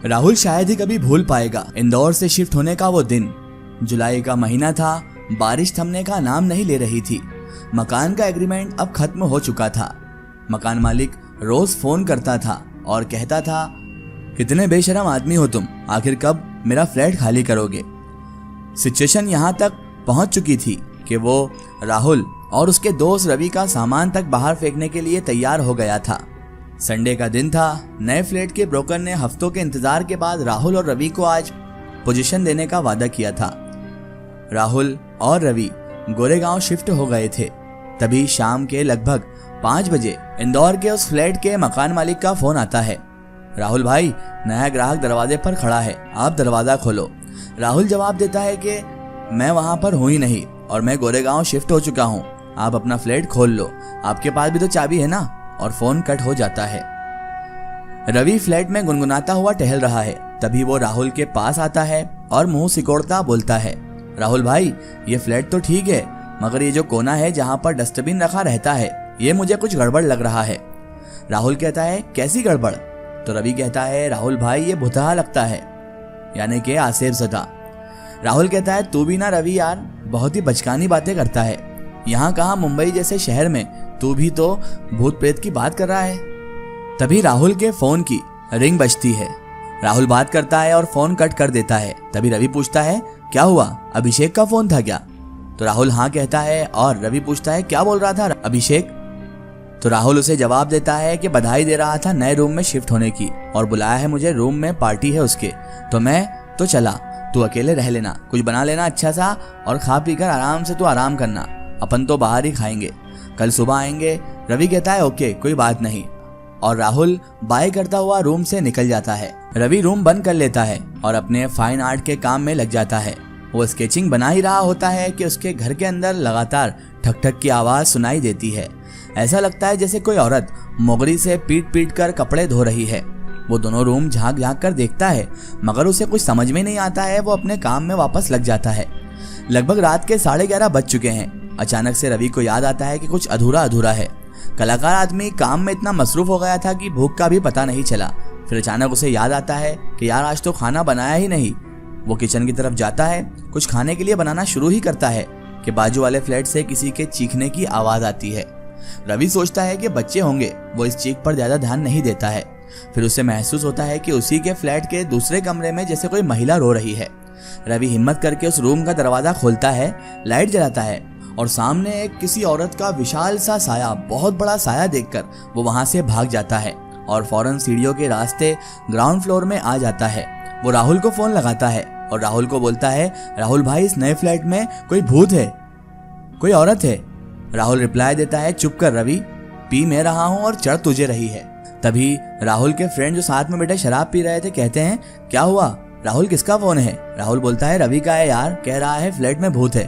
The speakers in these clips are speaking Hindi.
राहुल शायद ही कभी भूल पाएगा इंदौर से शिफ्ट होने का वो दिन। जुलाई का महीना था, बारिश थमने का नाम नहीं ले रही थी। मकान का एग्रीमेंट अब खत्म हो चुका था। मकान मालिक रोज फोन करता था और कहता था, कितने बेशरम आदमी हो तुम, आखिर कब मेरा फ्लैट खाली करोगे। सिचुएशन यहाँ तक पहुंच चुकी थी कि वो राहुल और उसके दोस्त रवि का सामान तक बाहर फेंकने के लिए तैयार हो गया था। संडे का दिन था। नए फ्लैट के ब्रोकर ने हफ्तों के इंतजार के बाद राहुल और रवि को आज पोजीशन देने का वादा किया था। राहुल और रवि गोरेगांव शिफ्ट हो गए थे। तभी शाम के लगभग 5 बजे इंदौर के उस फ्लैट के मकान मालिक का फोन आता है। राहुल भाई, नया ग्राहक दरवाजे पर खड़ा है, आप दरवाजा खोलो। राहुल जवाब देता है कि मैं वहां पर हूं ही नहीं और मैं गोरेगांव शिफ्ट हो चुका हूं, आप अपना फ्लैट खोल लो, आपके पास भी तो चाबी है ना। और फोन कट हो जाता है। रवि फ्लैट में गुनगुनाता हुआ टहल रहा है। तभी वो राहुल के पास आता है और मुंह सिकोड़ता बोलता है, राहुल भाई, ये फ्लैट तो ठीक है, मगर ये जो कोना है जहां पर डस्टबिन रखा रहता है, ये मुझे कुछ गड़बड़ लग रहा है। राहुल कहता है, कैसी गड़बड़? तो रवि कहता है, राहुल भाई, ये भुतहा लगता है, यानी कि आसेब ज़दा। राहुल कहता है, तू भी ना रवि यार, बहुत ही बचकानी बातें करता है। यहाँ कहाँ मुंबई जैसे शहर में तू भी तो भूत प्रेत की बात कर रहा है। तभी राहुल के फोन की रिंग बजती है। राहुल बात करता है और फोन कट कर देता है। तभी रवि पूछता है, क्या हुआ, अभिषेक का फोन था क्या? तो राहुल हाँ कहता है और रवि पूछता है, क्या बोल रहा था अभिषेक? तो राहुल उसे जवाब देता है कि बधाई दे रहा था नए रूम में शिफ्ट होने की और बुलाया है मुझे, रूम में पार्टी है उसके, तो मैं तो चला, तू अकेले रह लेना, कुछ बना लेना अच्छा सा और खा पी कर आराम से तू आराम करना, अपन तो बाहर ही खाएंगे, कल सुबह आएंगे। रवि कहता है, ओके कोई बात नहीं, और राहुल बाय करता हुआ रूम से निकल जाता है। रवि रूम बंद कर लेता है और अपने फाइन आर्ट के काम में लग जाता है। वो स्केचिंग बना ही रहा होता है कि उसके घर के अंदर लगातार ठक ठक की आवाज सुनाई देती है। ऐसा लगता है जैसे कोई औरत मोगरी से पीट पीट कर कपड़े धो रही है। वो दोनों रूम झांक झांक कर देखता है, मगर उसे कुछ समझ में नहीं आता है। वो अपने काम में वापस लग जाता है। लगभग रात के 11:30 बज चुके हैं। अचानक से रवि को याद आता है कि कुछ अधूरा अधूरा है। कलाकार आदमी काम में इतना मसरूफ हो गया था कि भूख का भी पता नहीं चला। फिर अचानक उसे याद आता है कि यार आज तो खाना बनाया ही नहीं। वो किचन की तरफ जाता है, कुछ खाने के लिए बनाना शुरू ही करता है कि बाजू वाले फ्लैट से किसी के चीखने की आवाज आती है। रवि सोचता है कि बच्चे होंगे, वो इस चीख पर ज्यादा ध्यान नहीं देता है। फिर उसे महसूस होता है कि उसी के फ्लैट के दूसरे कमरे में जैसे कोई महिला रो रही है। रवि हिम्मत करके उस रूम का दरवाजा खोलता है, लाइट जलाता है और सामने एक किसी औरत का विशाल सा साया, बहुत बड़ा साया देखकर वो वहां से भाग जाता है और फौरन सीढ़ियों के रास्ते ग्राउंड फ्लोर में आ जाता है। वो राहुल को फोन लगाता है और राहुल को बोलता है, राहुल भाई, इस नए फ्लैट में कोई भूत है, कोई औरत है। राहुल रिप्लाई देता है, चुप कर रवि, पी मैं रहा हूँ और चढ़ तुझे रही है। तभी राहुल के फ्रेंड जो साथ में बैठे शराब पी रहे थे कहते हैं, क्या हुआ राहुल, किसका फोन है? राहुल बोलता है, रवि का है यार, कह रहा है फ्लैट में भूत है।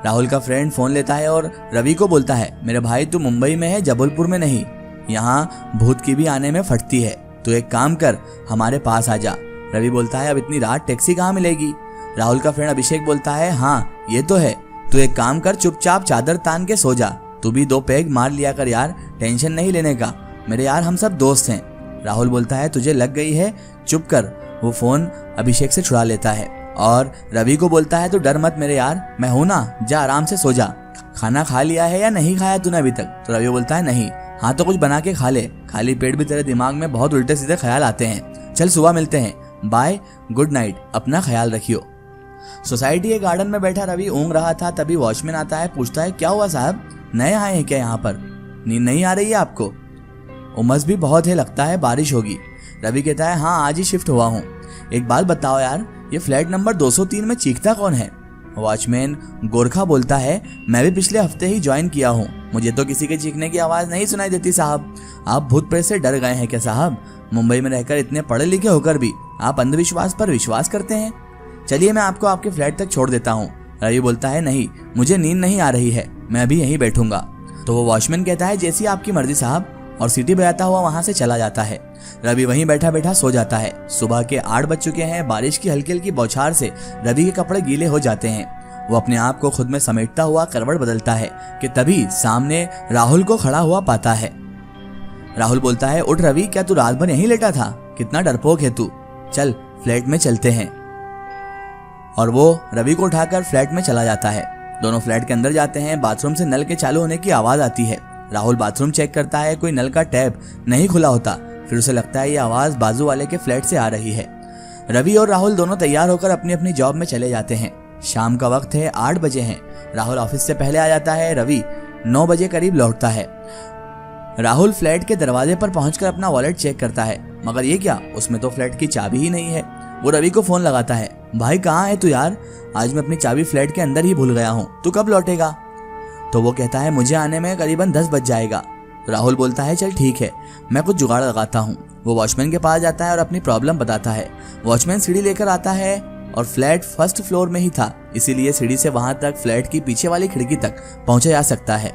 राहुल का फ्रेंड फोन लेता है और रवि को बोलता है, मेरे भाई तू मुंबई में है, जबलपुर में नहीं, यहाँ भूत की भी आने में फटती है, तू एक काम कर हमारे पास आ जा। रवि बोलता है, अब इतनी रात टैक्सी कहाँ मिलेगी? राहुल का फ्रेंड अभिषेक बोलता है, हाँ ये तो है, तू एक काम कर, चुपचाप चादर तान के सो जा, तू भी 2 पैग मार लिया कर यार, टेंशन नहीं लेने का, मेरे यार हम सब दोस्त हैं। राहुल बोलता है, तुझे लग गई है, चुप कर। वो फोन अभिषेक से छुड़ा लेता है और रवि को बोलता है, तो डर मत मेरे यार, मैं हूं ना, जा आराम से सो जा। खाना खा लिया है या नहीं खाया तूने अभी तक? तो रवि बोलता है, नहीं। हाँ तो कुछ बना के खा ले, खाली पेट भी तेरे दिमाग में बहुत उल्टे सीधे ख्याल आते हैं। चल सुबह मिलते हैं, बाय, गुड नाइट, अपना ख्याल रखियो। सोसाइटी के गार्डन में बैठा रवि ऊँग रहा था। तभी वॉचमैन आता है, पूछता है, क्या हुआ साहब, नए आए हैं क्या यहाँ पर? नींद नहीं आ रही है आपको? उमस भी बहुत है, लगता है बारिश होगी। रवि कहता है, हाँ आज ही शिफ्ट हुआ हूँ। एक बात बताओ यार, ये फ्लैट नंबर 203 में चीखता कौन है? वॉचमैन गोरखा बोलता है, मैं भी पिछले हफ्ते ही ज्वाइन किया हूँ, मुझे तो किसी के चीखने की आवाज नहीं सुनाई देती साहब। आप भूत प्रेत से डर गए हैं क्या साहब? मुंबई में रहकर इतने पढ़े लिखे होकर भी आप अंधविश्वास पर विश्वास करते हैं? चलिए मैं आपको आपके फ्लैट तक छोड़ देता हूँ। रवि बोलता है, नहीं मुझे नींद नहीं आ रही है, मैं अभी यहीं बैठूंगा। तो वो वॉचमैन कहता है, जैसी आपकी मर्जी साहब, और सीटी बजाता हुआ वहां से चला जाता है। रवि वहीं बैठा बैठा सो जाता है। सुबह के 8 बज चुके हैं। बारिश की हल्की हल्की बौछार से रवि के कपड़े गीले हो जाते हैं। वो अपने आप को खुद में समेटता हुआ करवट बदलता है कि तभी सामने राहुल को खड़ा हुआ पाता है। राहुल बोलता है, उठ रवि, क्या तू रात भर यहीं लेटा था? कितना डरपोक है तू। चल फ्लैट में चलते हैं। और वो रवि को उठाकर फ्लैट में चला जाता है। दोनों फ्लैट के अंदर जाते हैं। बाथरूम से नल के चालू होने की आवाज आती है। राहुल बाथरूम चेक करता है, कोई नल का टैप नहीं खुला होता। फिर उसे लगता है ये आवाज बाजू वाले के फ्लैट से आ रही है। रवि और राहुल दोनों तैयार होकर अपनी अपनी जॉब में चले जाते हैं। शाम का वक्त है, 8 बजे हैं। राहुल ऑफिस से पहले आ जाता है, रवि 9 बजे करीब लौटता है। राहुल फ्लैट के दरवाजे पर पहुंचकर अपना वॉलेट चेक करता है, मगर ये क्या, उसमें तो फ्लैट की चाबी ही नहीं है। वो रवि को फोन लगाता है, भाई कहाँ है तू यार, आज मैं अपनी चाबी फ्लैट के अंदर ही भूल गया हूँ, तू कब लौटेगा? तो वो कहता है मुझे आने में करीबन 10 बज जाएगा। राहुल बोलता है चल ठीक है, मैं कुछ जुगाड़ लगाता हूँ। वो वॉचमैन के पास जाता है और अपनी प्रॉब्लम बताता है। वॉचमैन सीढ़ी लेकर आता है और फ्लैट फर्स्ट फ्लोर में ही था, इसीलिए सीढ़ी से वहां तक फ्लैट की पीछे वाली खिड़की तक पहुंचा जा सकता है।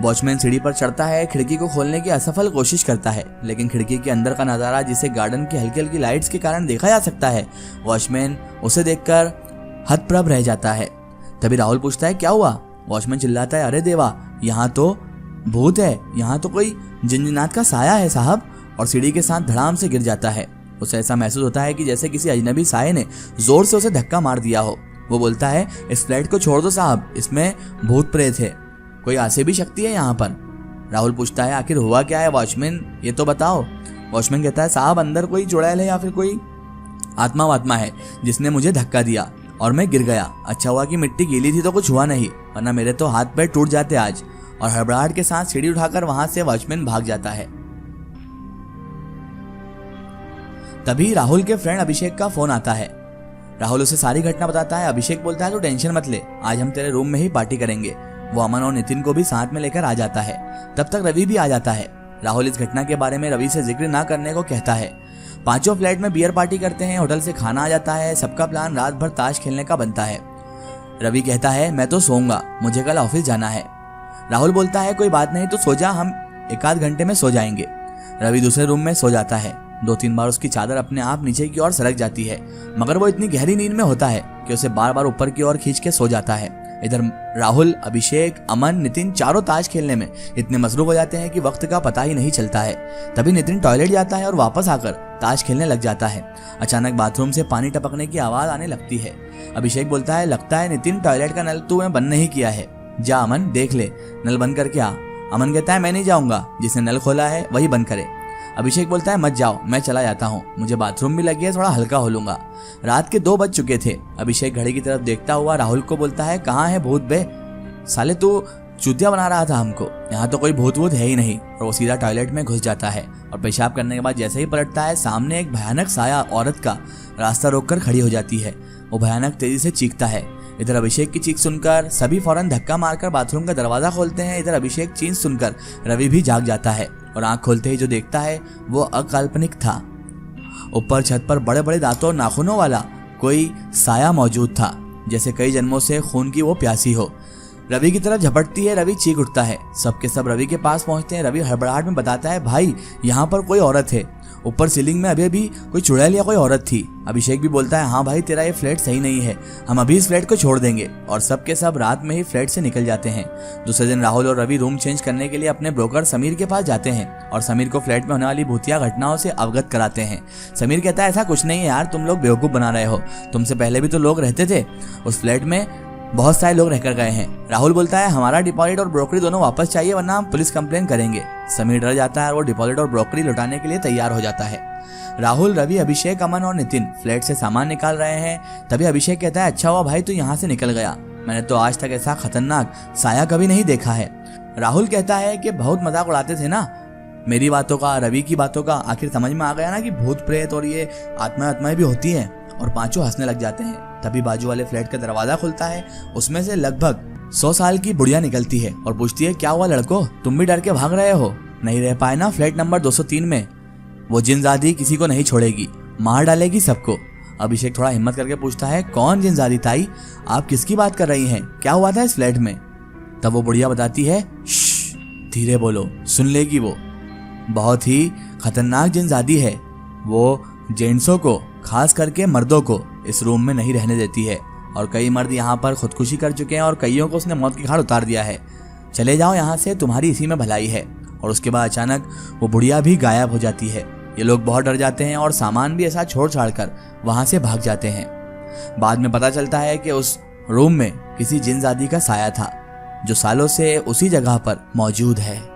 वॉचमैन सीढ़ी पर चढ़ता है, खिड़की को खोलने की असफल कोशिश करता है, लेकिन खिड़की के अंदर का नजारा जिसे गार्डन की हल्की हल्की लाइट्स के कारण देखा जा सकता है, वॉचमैन उसे देखकर हतप्रभ रह जाता है। तभी राहुल पूछता है क्या हुआ? वॉचमैन चिल्लाता है अरे देवा, यहाँ तो भूत है, यहाँ तो कोई जिन्नात का साया है साहब, और सीढ़ी के साथ धड़ाम से गिर जाता है। उसे ऐसा महसूस होता है कि जैसे किसी अजनबी साये ने जोर से उसे धक्का मार दिया हो। वो बोलता है इस फ्लैट को छोड़ दो साहब, इसमें भूत प्रेत है, कोई आसे भी शक्ति है यहाँ पर। राहुल पूछता है आखिर हुआ क्या है वॉचमैन, ये तो बताओ। वॉचमैन कहता है साहब अंदर कोई चुड़ैल है या फिर कोई आत्मा वात्मा है जिसने मुझे धक्का दिया और मैं गिर गया। अच्छा हुआ कि मिट्टी गीली थी तो कुछ हुआ नहीं, वरना मेरे तो हाथ पैर टूट जाते आज। और हड़बड़ाहट के साथ सीढ़ी उठाकर वहां से वॉचमैन भाग जाता है। तभी राहुल के फ्रेंड अभिषेक का फोन आता है। राहुल उसे सारी घटना बताता है। अभिषेक बोलता है तू टेंशन मत ले, आज हम तेरे रूम में ही पार्टी करेंगे। वो अमन और नितिन को भी साथ में लेकर आ जाता है। तब तक रवि भी आ जाता है। राहुल इस घटना के बारे में रवि से जिक्र ना करने को कहता है। पांचों फ्लैट में बियर पार्टी करते हैं। होटल से खाना आ जाता है। सबका प्लान रात भर ताश खेलने का बनता है। रवि कहता है मैं तो सोऊंगा, मुझे कल ऑफिस जाना है। राहुल बोलता है कोई बात नहीं, तो सो जा, हम 1 आध घंटे में सो जाएंगे। रवि दूसरे रूम में सो जाता है। 2-3 बार उसकी चादर अपने आप नीचे की ओर सरक जाती है, मगर वो इतनी गहरी नींद में होता है कि उसे बार बार ऊपर की ओर खींच के सो जाता है। इधर राहुल, अभिषेक, अमन, नितिन चारों ताश खेलने में इतने मसरूफ हो जाते हैं कि वक्त का पता ही नहीं चलता है। तभी नितिन टॉयलेट जाता है और वापस आकर ताश खेलने लग जाता है। अचानक बाथरूम से पानी टपकने की आवाज आने लगती है। अभिषेक बोलता है लगता है नितिन टॉयलेट का नल तूने बंद नहीं किया है, जा अमन देख ले, नल बंद करके आ। अमन कहता है मैं नहीं जाऊंगा, जिसने नल खोला है वही बंद करे। अभिषेक बोलता है मत जाओ, मैं चला जाता हूँ, मुझे बाथरूम भी लगी है, थोड़ा हल्का हो लूंगा। रात के 2 बज चुके थे। अभिषेक घड़ी की तरफ देखता हुआ राहुल को बोलता है कहाँ है भूत बे, साले तू चूतिया बना रहा था हमको, यहाँ तो कोई भूत वूत है ही नहीं। और वो सीधा टॉयलेट में घुस जाता है और पेशाब करने के बाद जैसे ही पलटता है, सामने एक भयानक साया औरत का रास्ता रोककर खड़ी हो जाती है। वो भयानक तेजी से चीखता है। इधर अभिषेक की चीख सुनकर सभी फौरन धक्का मारकर बाथरूम का दरवाजा खोलते हैं। इधर अभिषेक चीख सुनकर रवि भी जाग जाता है और आंख खोलते ही जो देखता है वो अकाल्पनिक था। ऊपर छत पर बड़े बड़े दांतों और नाखूनों वाला कोई साया मौजूद था, जैसे कई जन्मों से खून की वो प्यासी हो। रवि की तरफ झपटती है। रवि चीख उठता है। सबके सब रवि के पास पहुंचते हैं। रवि हड़बड़ाहट में बताता है भाई यहाँ पर कोई औरत है, ऊपर सीलिंग में अभी अभी कोई चुड़ैल या कोई औरत थी। अभिषेक भी बोलता है हाँ भाई तेरा ये फ्लैट सही नहीं है, हम अभी इस फ्लैट को छोड़ देंगे। और सबके सब रात में ही फ्लैट से निकल जाते हैं। दूसरे दिन राहुल और रवि रूम चेंज करने के लिए अपने ब्रोकर समीर के पास जाते हैं और समीर को फ्लैट में होने वाली भूतिया घटनाओं से अवगत कराते हैं। समीर कहता है ऐसा कुछ नहीं है यार, तुम लोग बेवकूफ बना रहे हो, तुमसे पहले भी तो लोग रहते थे उस फ्लैट में, बहुत सारे लोग रहकर गए हैं। राहुल बोलता है हमारा डिपॉजिट और ब्रोकरी दोनों वापस चाहिए, वरना हम पुलिस कंप्लेन करेंगे। समीर डर जाता है और वो डिपॉजिट और ब्रोकरी लौटाने के लिए तैयार हो जाता है। राहुल, रवि, अभिषेक, अमन और नितिन फ्लैट से सामान निकाल रहे हैं। तभी अभिषेक कहता है अच्छा हुआ भाई तू यहाँ से निकल गया, मैंने तो आज तक ऐसा खतरनाक साया कभी नहीं देखा है। राहुल कहता है कि बहुत मजाक उड़ाते थे ना मेरी बातों का, रवि की बातों का, आखिर समझ में आ गया ना कि भूत प्रेत और ये आत्माएं भी होती हैं। और पांचों हंसने लग जाते हैं। तभी बाजू वाले फ्लैट का दरवाजा खुलता है। उसमें से लगभग 100 साल की बुढ़िया निकलती है और पूछती है क्या हुआ लड़को, तुम भी डर के भाग रहे हो? नहीं रह पाए ना फ्लैट नंबर 203 में? वो जिनजादी किसी को नहीं छोड़ेगी, मार डालेगी सबको। अभिषेक थोड़ा हिम्मत करके पूछता है कौन जिनजादी ताई, आप किसकी बात कर रही हैं, क्या हुआ था इस फ्लैट में? तब वो बुढ़िया बताती है धीरे बोलो, सुन लेगी वो, बहुत ही खतरनाक जिनजादी है। वो जेंट्सों को, खास करके मर्दों को इस रूम में नहीं रहने देती है और कई मर्द यहाँ पर खुदकुशी कर चुके हैं और कईयों को उसने मौत की घाट उतार दिया है। चले जाओ यहाँ से, तुम्हारी इसी में भलाई है। और उसके बाद अचानक वो बुढ़िया भी गायब हो जाती है। ये लोग बहुत डर जाते हैं और सामान भी ऐसा छोड़ छाड़ कर वहां से भाग जाते हैं। बाद में पता चलता है कि उस रूम में किसी जिन्नजादी का साया था जो सालों से उसी जगह पर मौजूद है।